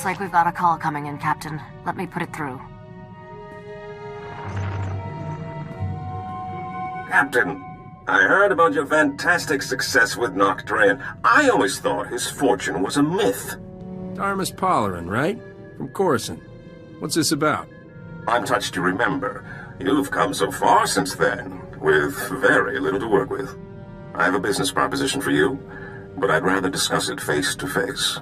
Looks like we've got a call coming in, Captain. Let me put it through. Captain, I heard about your fantastic success with Noctrain. I always thought his fortune was a myth. Darmus Polarin, right? From Coruscant. What's this about? I'm touched to remember. You've come so far since then, with very little to work with. I have a business proposition for you, but I'd rather discuss it face to face.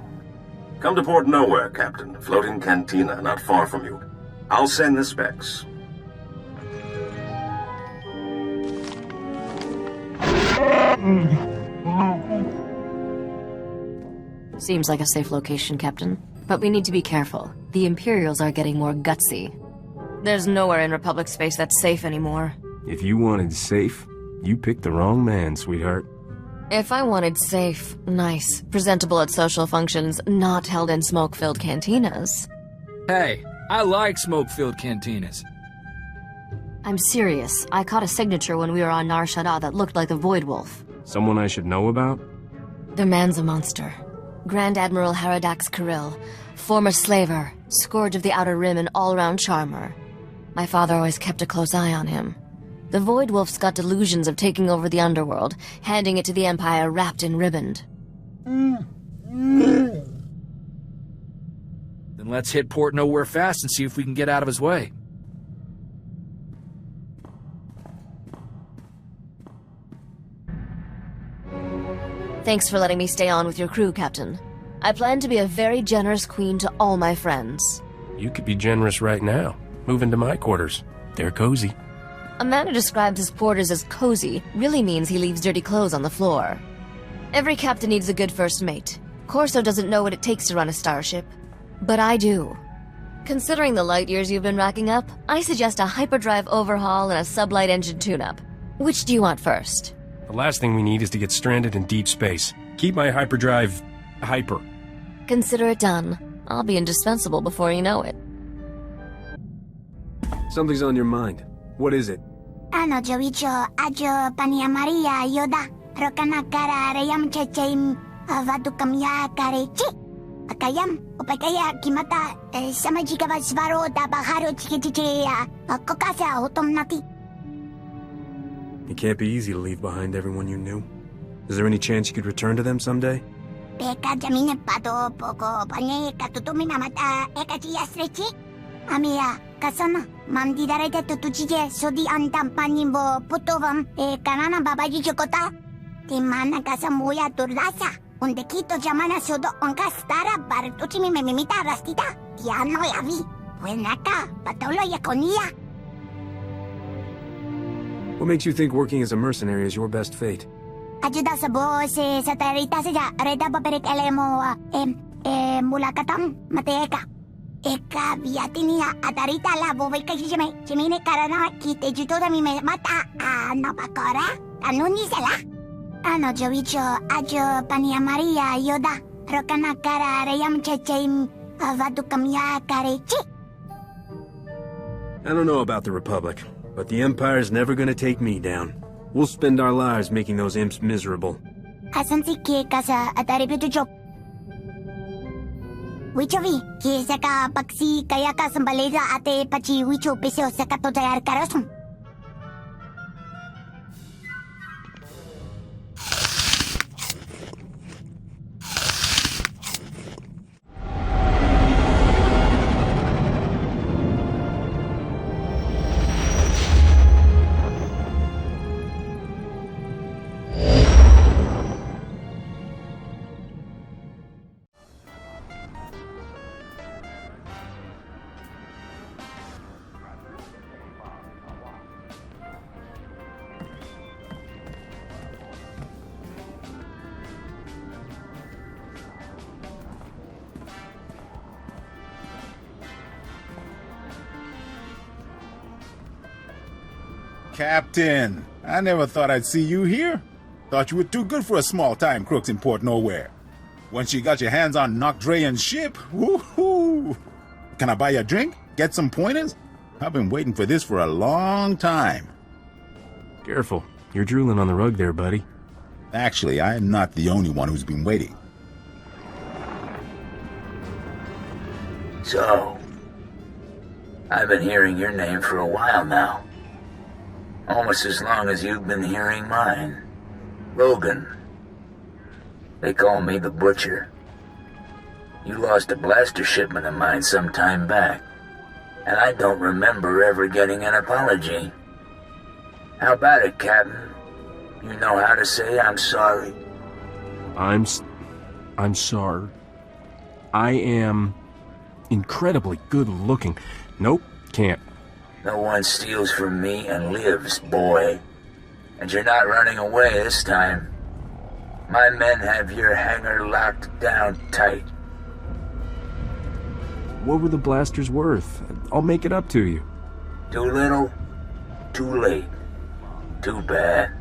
Come to Port Nowhere, Captain. Floating cantina not far from you. I'll send the specs. Seems like a safe location, Captain. But we need to be careful. The Imperials are getting more gutsy. There's nowhere in Republic space that's safe anymore. If you wanted safe, you picked the wrong man, sweetheart. If I wanted safe, nice, presentable at social functions, not held in smoke-filled cantinas. Hey, I like smoke-filled cantinas. I'm serious. I caught a signature when we were on Nar Shaddaa that looked like the Void Wolf. Someone I should know about? The man's a monster. Grand Admiral Haradax Kirill, former slaver, scourge of the Outer Rim and all-round charmer. My father always kept a close eye on him. The Void Wolf's got delusions of taking over the underworld, handing it to the Empire wrapped in riband. Then let's hit Port Nowhere fast and see if we can get out of his way. Thanks for letting me stay on with your crew, Captain. I plan to be a very generous queen to all my friends. You could be generous right now. Move into my quarters. They're cozy. A man who describes his quarters as cozy really means he leaves dirty clothes on the floor. Every captain needs a good first mate. Corso doesn't know what it takes to run a starship. But I do. Considering the light years you've been racking up, I suggest a hyperdrive overhaul and a sublight engine tune-up. Which do you want first? The last thing we need is to get stranded in deep space. Keep my hyperdrive hyper. Consider it done. I'll be indispensable before you know it. Something's on your mind. What is it? Jovicho, ajo pania Maria yoda, rokana kara reyam chechim, avadukamya karechi. Akayam, opakaya kimata, samajika svaro da baharo chikichiya, kokasa otomnati. It can't be easy to leave behind everyone you knew. Is there any chance you could return to them someday? Peka jamine pato poko panye katutumina mata ekachiya strechi. Amia, kasana, mandi darete tutuchije sodi antam panimbo putovam kanana babaji chokota. Timana kasamuya turdasa. Unde kito jamana sodo onka stara bartuchimi memimita rastita. Tiano yavi. Buenaka, patolo yakonia. What makes you think working as a mercenary is your best fate? Ayuda sa boss sa tarita siya. Reda paperik elemo mulakatang mateka. Eka biatinia atarita la bobay kashime chimine karana kite juto da mi mata napakora anuni sala jovicho ajo pania Maria yoda rokana kara reyam chechim avadukamya karechi. I don't know about the Republic, but the Empire's never gonna take me down. We'll spend our lives making those imps miserable. Asan si ke kasa ataripitu job. Wichovi, kisa ka paksi kaya ka sambaleza ate pachi wicho peso sa katotayar karosong. Captain, I never thought I'd see you here. Thought you were too good for a small-time crooks in Port Nowhere. Once you got your hands on Noctrain's ship, woohoo! Can I buy you a drink? Get some pointers? I've been waiting for this for a long time. Careful. You're drooling on the rug there, buddy. Actually, I am not the only one who's been waiting. So, I've been hearing your name for a while now. Almost as long as you've been hearing mine. Logan. They call me the Butcher. You lost a blaster shipment of mine some time back, and I don't remember ever getting an apology. How about it, Captain? You know how to say I'm sorry? I'm sorry. I am incredibly good looking. Nope, can't. No one steals from me and lives, boy. And you're not running away this time. My men have your hangar locked down tight. What were the blasters worth? I'll make it up to you. Too little, too late. Too bad.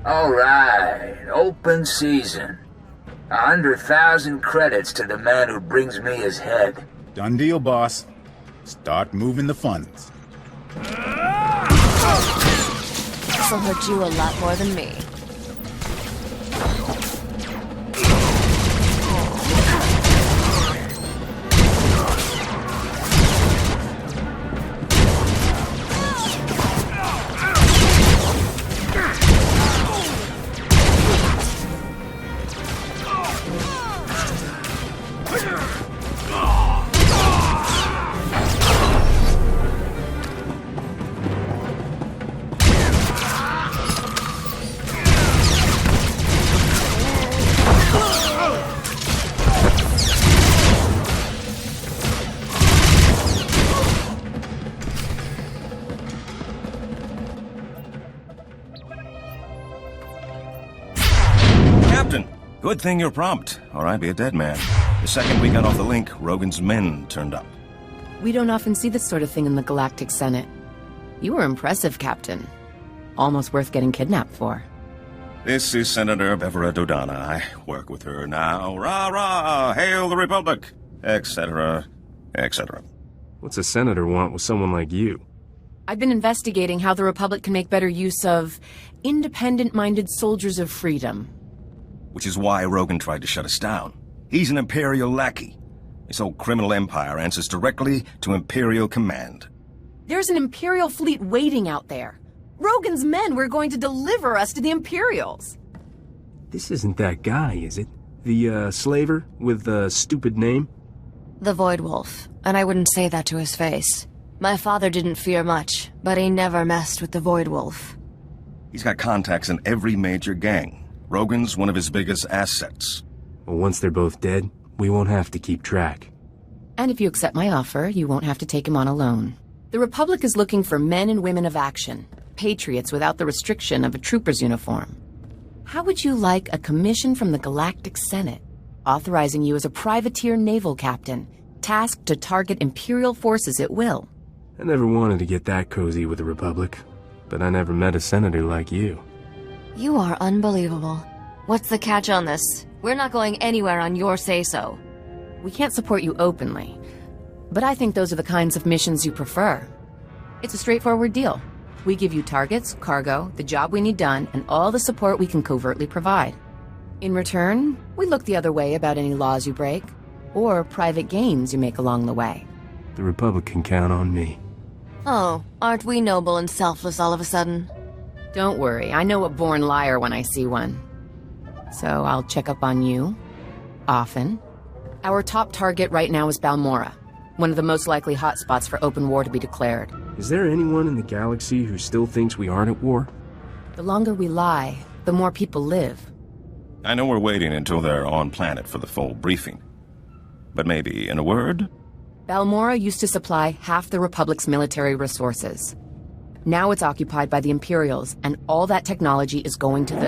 All right, open season. 100,000 credits to the man who brings me his head. Done deal, boss. Start moving the funds. This'll hurt you a lot more than me. Good thing you're prompt, or I'd be a dead man. The second we got off the link, Rogan's men turned up. We don't often see this sort of thing in the Galactic Senate. You were impressive, Captain. Almost worth getting kidnapped for. This is Senator Bevera Dodana. I work with her now. Rah-rah! Hail the Republic! Etc. etc. What's a senator want with someone like you? I've been investigating how the Republic can make better use of independent-minded soldiers of freedom. Which is why Rogan tried to shut us down. He's an Imperial lackey. This whole criminal empire answers directly to Imperial command. There's an Imperial fleet waiting out there. Rogan's men were going to deliver us to the Imperials. This isn't that guy, is it? The, slaver with the stupid name? The Void Wolf, and I wouldn't say that to his face. My father didn't fear much, but he never messed with the Void Wolf. He's got contacts in every major gang. Rogan's one of his biggest assets. Well, once they're both dead, we won't have to keep track. And if you accept my offer, you won't have to take him on alone. The Republic is looking for men and women of action, patriots without the restriction of a trooper's uniform. How would you like a commission from the Galactic Senate, authorizing you as a privateer naval captain, tasked to target Imperial forces at will? I never wanted to get that cozy with the Republic, but I never met a senator like you. You are unbelievable. What's the catch on this? We're not going anywhere on your say-so. We can't support you openly, but I think those are the kinds of missions you prefer. It's a straightforward deal. We give you targets, cargo, the job we need done, and all the support we can covertly provide. In return, we look the other way about any laws you break, or private gains you make along the way. The Republic can count on me. Oh, aren't we noble and selfless all of a sudden? Don't worry, I know a born liar when I see one. So I'll check up on you. Often. Our top target right now is Balmora, one of the most likely hotspots for open war to be declared. Is there anyone in the galaxy who still thinks we aren't at war? The longer we lie, the more people live. I know we're waiting until they're on planet for the full briefing. But maybe, in a word? Balmora used to supply half the Republic's military resources. Now it's occupied by the Imperials, and all that technology is going to the...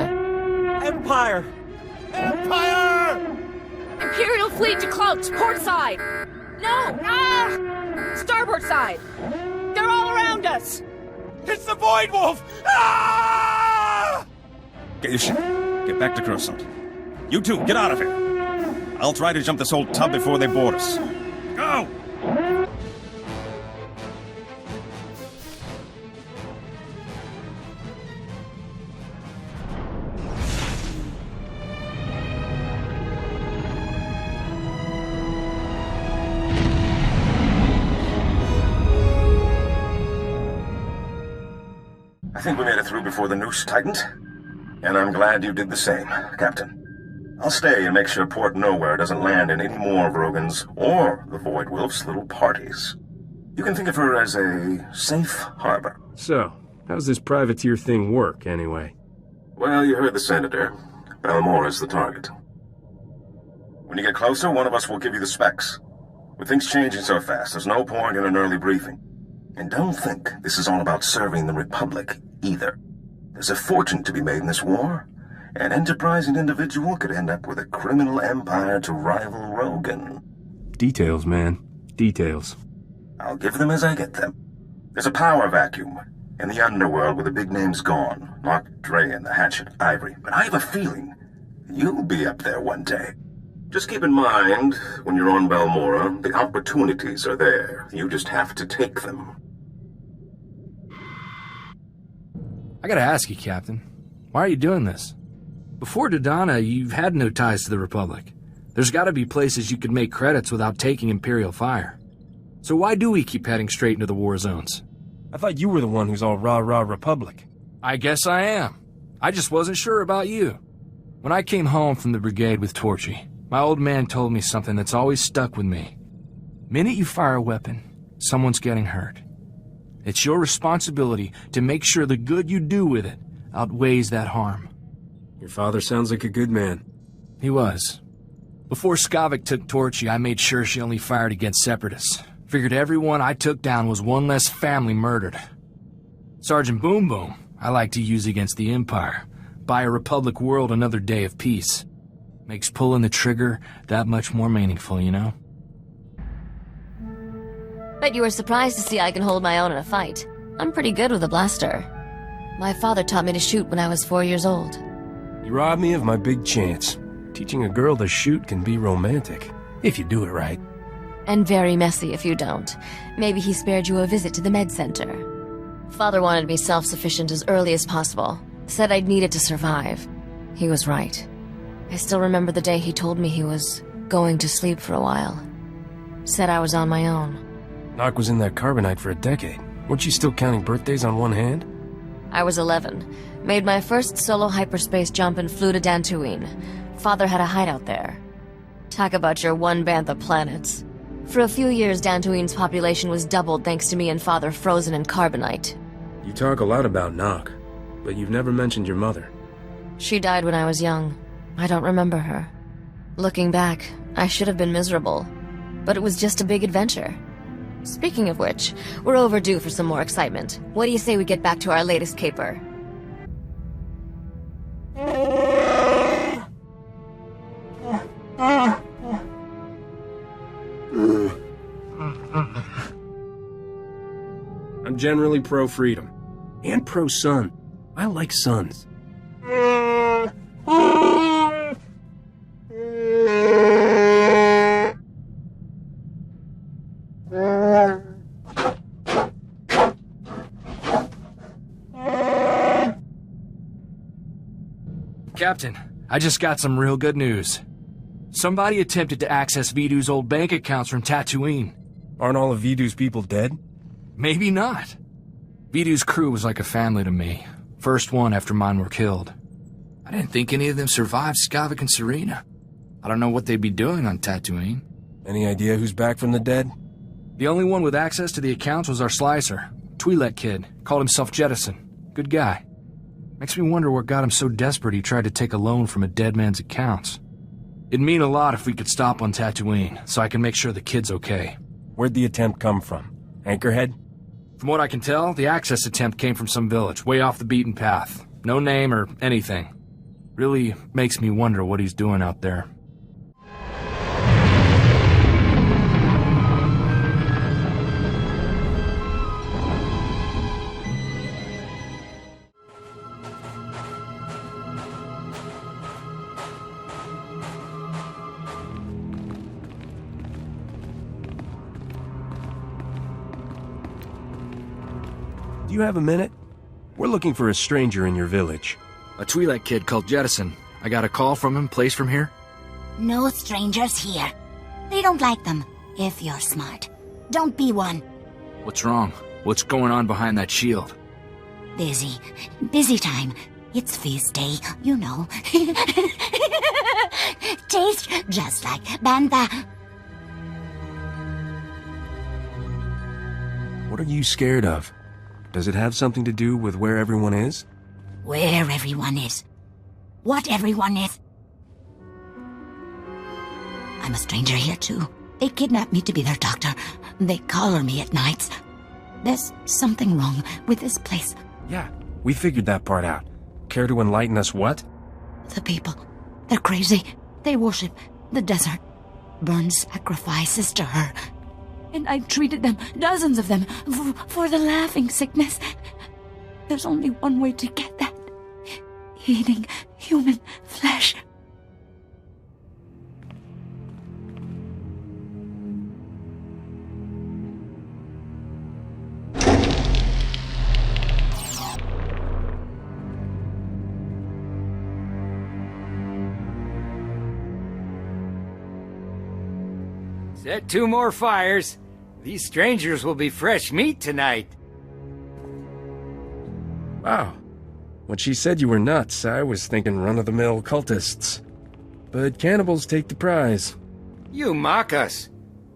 Empire! Empire! Imperial fleet to cloaks, port side! No! Starboard side! They're all around us! It's the Void Wolf! Ah! Get your ship. Get back to Coruscant. You two, get out of here. I'll try to jump this whole tub before they board us. Go! I think we made it through before the noose tightened. And I'm glad you did the same, Captain. I'll stay and make sure Port Nowhere doesn't land in any more of Rogan's or the Void Wolf's little parties. You can think of her as a safe harbor. So, how's this privateer thing work, anyway? Well, you heard the Senator. Balmora's the target. When you get closer, one of us will give you the specs. With things changing so fast, there's no point in an early briefing. And don't think this is all about serving the Republic, either. There's a fortune to be made in this war. An enterprising individual could end up with a criminal empire to rival Rogan. Details, man. Details. I'll give them as I get them. There's a power vacuum in the underworld where the big name's gone. Not Dre and the Hatchet Ivory. But I have a feeling you'll be up there one day. Just keep in mind, when you're on Balmora, the opportunities are there. You just have to take them. I gotta ask you, Captain. Why are you doing this? Before Dodonna, you've had no ties to the Republic. There's gotta be places you could make credits without taking Imperial fire. So why do we keep heading straight into the war zones? I thought you were the one who's all rah-rah Republic. I guess I am. I just wasn't sure about you. When I came home from the brigade with Torchy, my old man told me something that's always stuck with me. Minute you fire a weapon, someone's getting hurt. It's your responsibility to make sure the good you do with it outweighs that harm. Your father sounds like a good man. He was. Before Skavik took Torchy, I made sure she only fired against Separatists. Figured everyone I took down was one less family murdered. Sergeant Boom Boom, I like to use against the Empire. Buy a Republic world another day of peace. Makes pulling the trigger that much more meaningful, you know? Bet you were surprised to see I can hold my own in a fight. I'm pretty good with a blaster. My father taught me to shoot when I was 4 years old. You robbed me of my big chance. Teaching a girl to shoot can be romantic, if you do it right. And very messy if you don't. Maybe he spared you a visit to the med center. Father wanted me self-sufficient as early as possible. Said I'd need it to survive. He was right. I still remember the day he told me he was going to sleep for a while. Said I was on my own. Nock was in that carbonite for a decade. Weren't you still counting birthdays on one hand? I was 11. Made my first solo hyperspace jump and flew to Dantooine. Father had a hideout there. Talk about your one bantha planets. For a few years, Dantooine's population was doubled thanks to me and Father frozen in carbonite. You talk a lot about Nock, but you've never mentioned your mother. She died when I was young. I don't remember her. Looking back, I should have been miserable. But it was just a big adventure. Speaking of which, we're overdue for some more excitement. What do you say we get back to our latest caper? I'm generally pro-freedom. And pro-sun. I like suns. Captain, I just got some real good news. Somebody attempted to access Vidu's old bank accounts from Tatooine. Aren't all of Vidu's people dead? Maybe not. Vidu's crew was like a family to me. First one after mine were killed. I didn't think any of them survived Skavik and Serena. I don't know what they'd be doing on Tatooine. Any idea who's back from the dead? The only one with access to the accounts was our slicer. Twi'lek kid. Called himself Jettison. Good guy. Makes me wonder what got him so desperate he tried to take a loan from a dead man's accounts. It'd mean a lot if we could stop on Tatooine, so I can make sure the kid's okay. Where'd the attempt come from? Anchorhead? From what I can tell, the access attempt came from some village, way off the beaten path. No name or anything. Really makes me wonder what he's doing out there. Do you have a minute? We're looking for a stranger in your village. A Twi'lek kid called Jettison. I got a call from him, place from here. No strangers here. They don't like them, if you're smart. Don't be one. What's wrong? What's going on behind that shield? Busy. Busy time. It's feast day, you know. Tastes just like Banta. What are you scared of? Does it have something to do with where everyone is? Where everyone is. What everyone is. I'm a stranger here, too. They kidnapped me to be their doctor. They collar me at nights. There's something wrong with this place. Yeah, we figured that part out. Care to enlighten us what? The people. They're crazy. They worship the desert. Burn sacrifices to her. And I treated them, dozens of them, for the laughing sickness. There's only one way to get that. Eating human flesh. Set 2 more fires. These strangers will be fresh meat tonight. Wow. When she said you were nuts, I was thinking run-of-the-mill cultists. But cannibals take the prize. You mock us.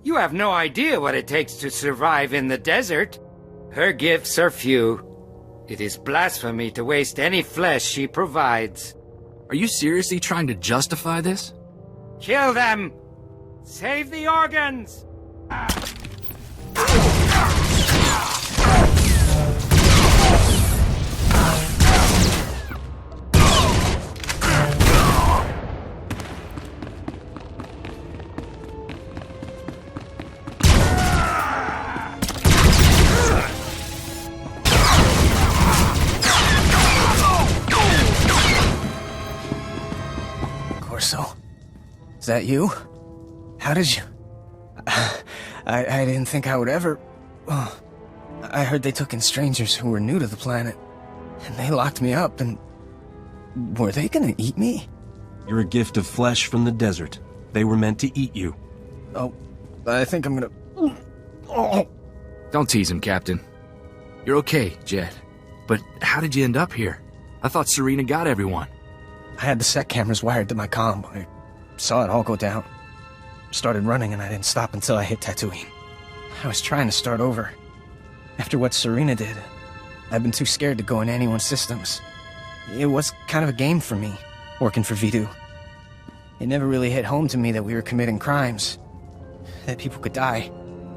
You have no idea what it takes to survive in the desert. Her gifts are few. It is blasphemy to waste any flesh she provides. Are you seriously trying to justify this? Kill them! Save the organs! Corso? Is that you? How did you... I didn't think I would ever... Oh, I heard they took in strangers who were new to the planet. And they locked me up and... Were they gonna eat me? You're a gift of flesh from the desert. They were meant to eat you. Oh, I think I'm gonna... Oh. Don't tease him, Captain. You're okay, Jet. But how did you end up here? I thought Serena got everyone. I had the sec cameras wired to my comm. I saw it all go down. Started running and I didn't stop until I hit Tatooine. I was trying to start over. After what Serena did, I've been too scared to go in anyone's systems. It was kind of a game for me, working for Vidu. It never really hit home to me that we were committing crimes. That people could die.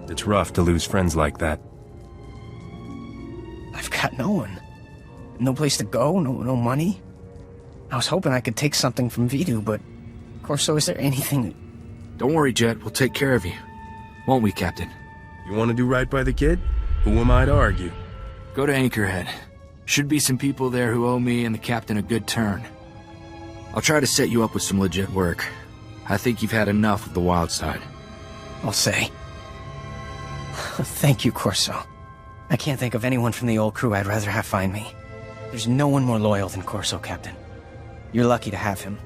It's rough to lose friends like that. I've got no one. No place to go, no money. I was hoping I could take something from Vidu, but... Corso, is there anything... Don't worry, Jet. We'll take care of you. Won't we, Captain? You want to do right by the kid? Who am I to argue? Go to Anchorhead. Should be some people there who owe me and the captain a good turn. I'll try to set you up with some legit work. I think you've had enough of the wild side. I'll say. Thank you, Corso. I can't think of anyone from the old crew I'd rather have find me. There's no one more loyal than Corso, Captain. You're lucky to have him.